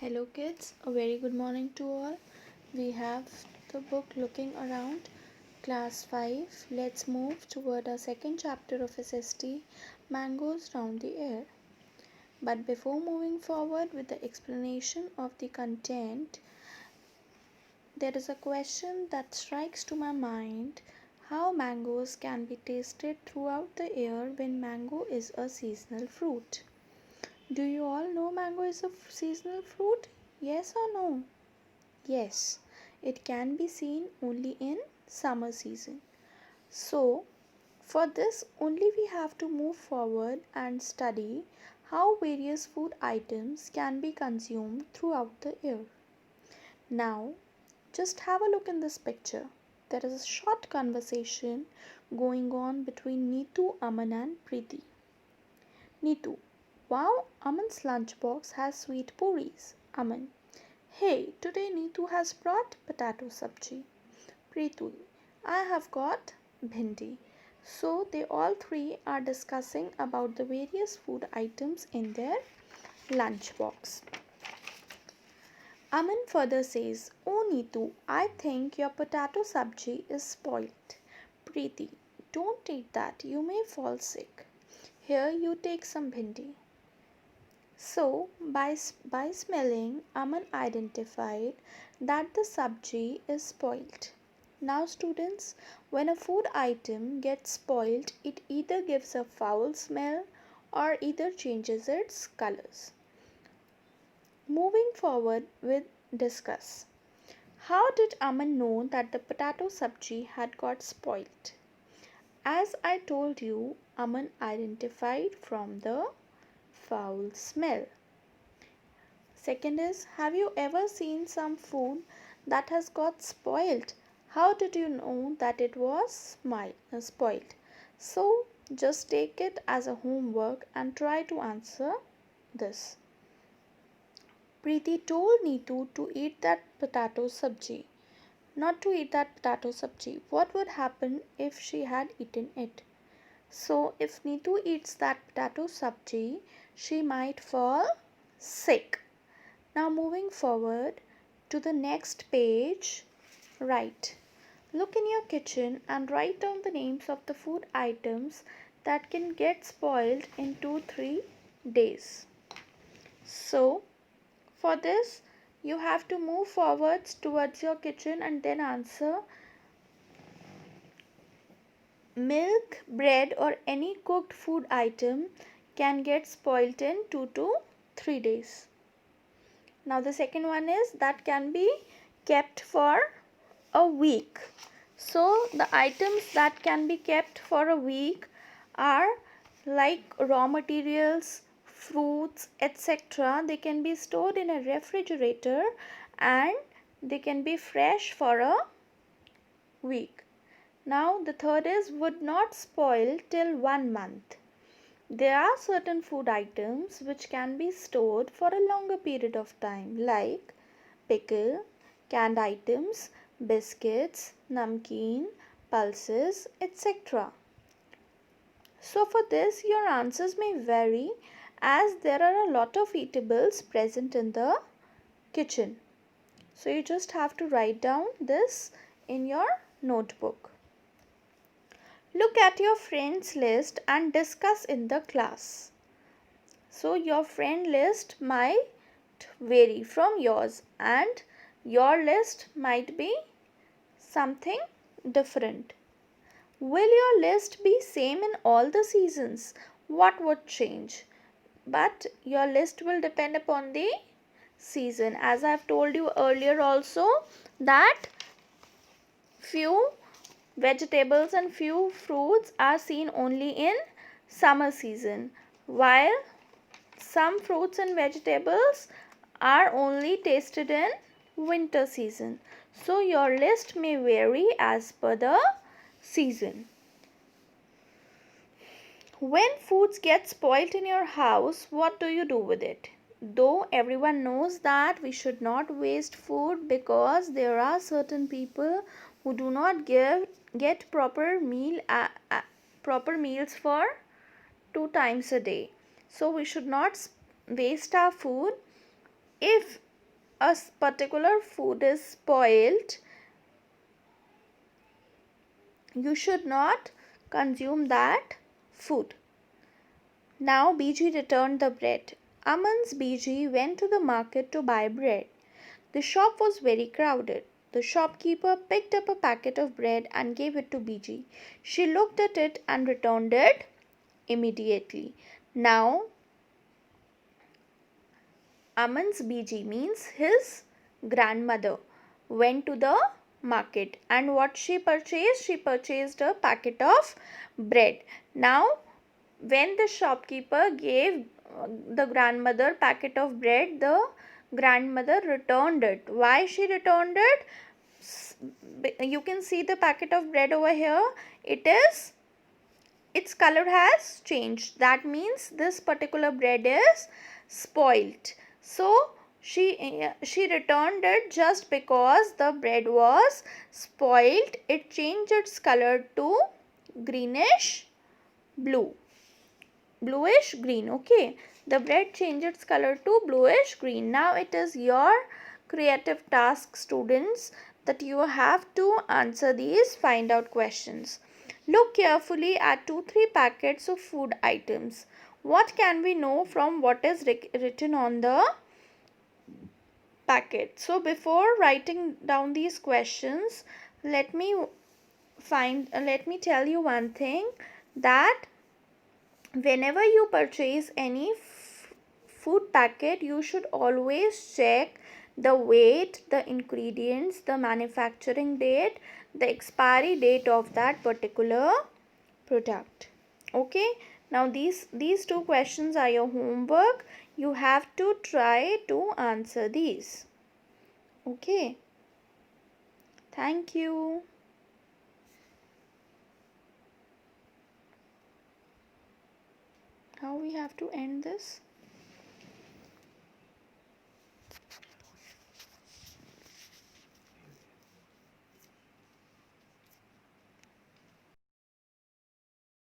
Hello kids, a very good morning to all. We have the book Looking Around, class 5. Let's move toward our second chapter of SST, Mangoes Round the Air. But before moving forward with the explanation of the content, there is a question that strikes to my mind: how mangoes can be tasted throughout the year when mango is a seasonal fruit. Do you all know mango is a seasonal fruit? Yes or no? Yes, it can be seen only in summer season. So, for this only we have to move forward and study how various food items can be consumed throughout the year. Now, just have a look in this picture. There is a short conversation going on between Neetu, Aman and Preeti. Neetu: wow, Aman's lunchbox has sweet puris. Aman: hey, today Neetu has brought potato sabji. Preeti: I have got bhindi. So they all three are discussing about the various food items in their lunchbox. Aman further says, oh Neetu, I think your potato sabji is spoilt. Preeti: don't eat that, you may fall sick. Here you take some bhindi. So, by smelling, Aman identified that the sabji is spoiled. Now, students, when a food item gets spoiled, it either gives a foul smell or either changes its colors. Moving forward with discuss. How did Aman know that the potato sabji had got spoiled? As I told you, Aman identified from the foul smell. Second is, have you ever seen some food that has got spoiled? How did you know that it was spoiled? So just take it as a homework and try to answer this. Preeti told Neetu to eat that potato sabji. Not to eat that potato sabji. What would happen if she had eaten it? So if Neetu eats that potato sabji, she might fall sick. Now moving forward to the next page, write. Look in your kitchen and write down the names of the food items that can get spoiled in 2-3 days. So for this you have to move forwards towards your kitchen and then answer. Milk, bread or any cooked food item can get spoiled in 2 to 3 days. Now the second one is that can be kept for a week. So the items that can be kept for a week are like raw materials, fruits, etc. They can be stored in a refrigerator and they can be fresh for a week. Now the third is would not spoil till 1 month. There are certain food items which can be stored for a longer period of time like pickle, canned items, biscuits, namkeen, pulses, etc. So for this your answers may vary as there are a lot of eatables present in the kitchen. So you just have to write down this in your notebook. Look at your friends list and discuss in the class. So your friend list might vary from yours and your list might be something different. Will your list be same in all the seasons? What would change? But your list will depend upon the season. As I have told you earlier also that few vegetables and few fruits are seen only in summer season, while some fruits and vegetables are only tasted in winter season. So your list may vary as per the season. When foods get spoiled in your house, what do you do with it? Though everyone knows that we should not waste food because there are certain people who do not get proper meals for 2 times a day. So we should not waste our food. If a particular food is spoiled, you should not consume that food. Now BG returned the bread. Aman's BG went to the market to buy bread. The shop was very crowded. The shopkeeper picked up a packet of bread and gave it to BG. She looked at it and returned it immediately. Now, Aman's BG means his grandmother went to the market, and what she purchased? She purchased a packet of bread. Now, when the shopkeeper gave the grandmother packet of bread, the grandmother returned it. Why she returned it? You can see the packet of bread over here. Its color has changed. That means this particular bread is spoilt. So she returned it just because the bread was spoilt. It changed its color to greenish blue, bluish green. Okay, the bread changed its color to bluish green. Now it is your creative task, students, that you have to answer these find out questions. Look carefully at 2-3 packets of food items. What can we know from what is written on the packet? So before writing down these questions, let me tell you one thing, that whenever you purchase any food packet, you should always check the weight, the ingredients, the manufacturing date, the expiry date of that particular product. Okay, now these two questions are your homework. You have to try to answer these. Okay, thank you. How we have to end this?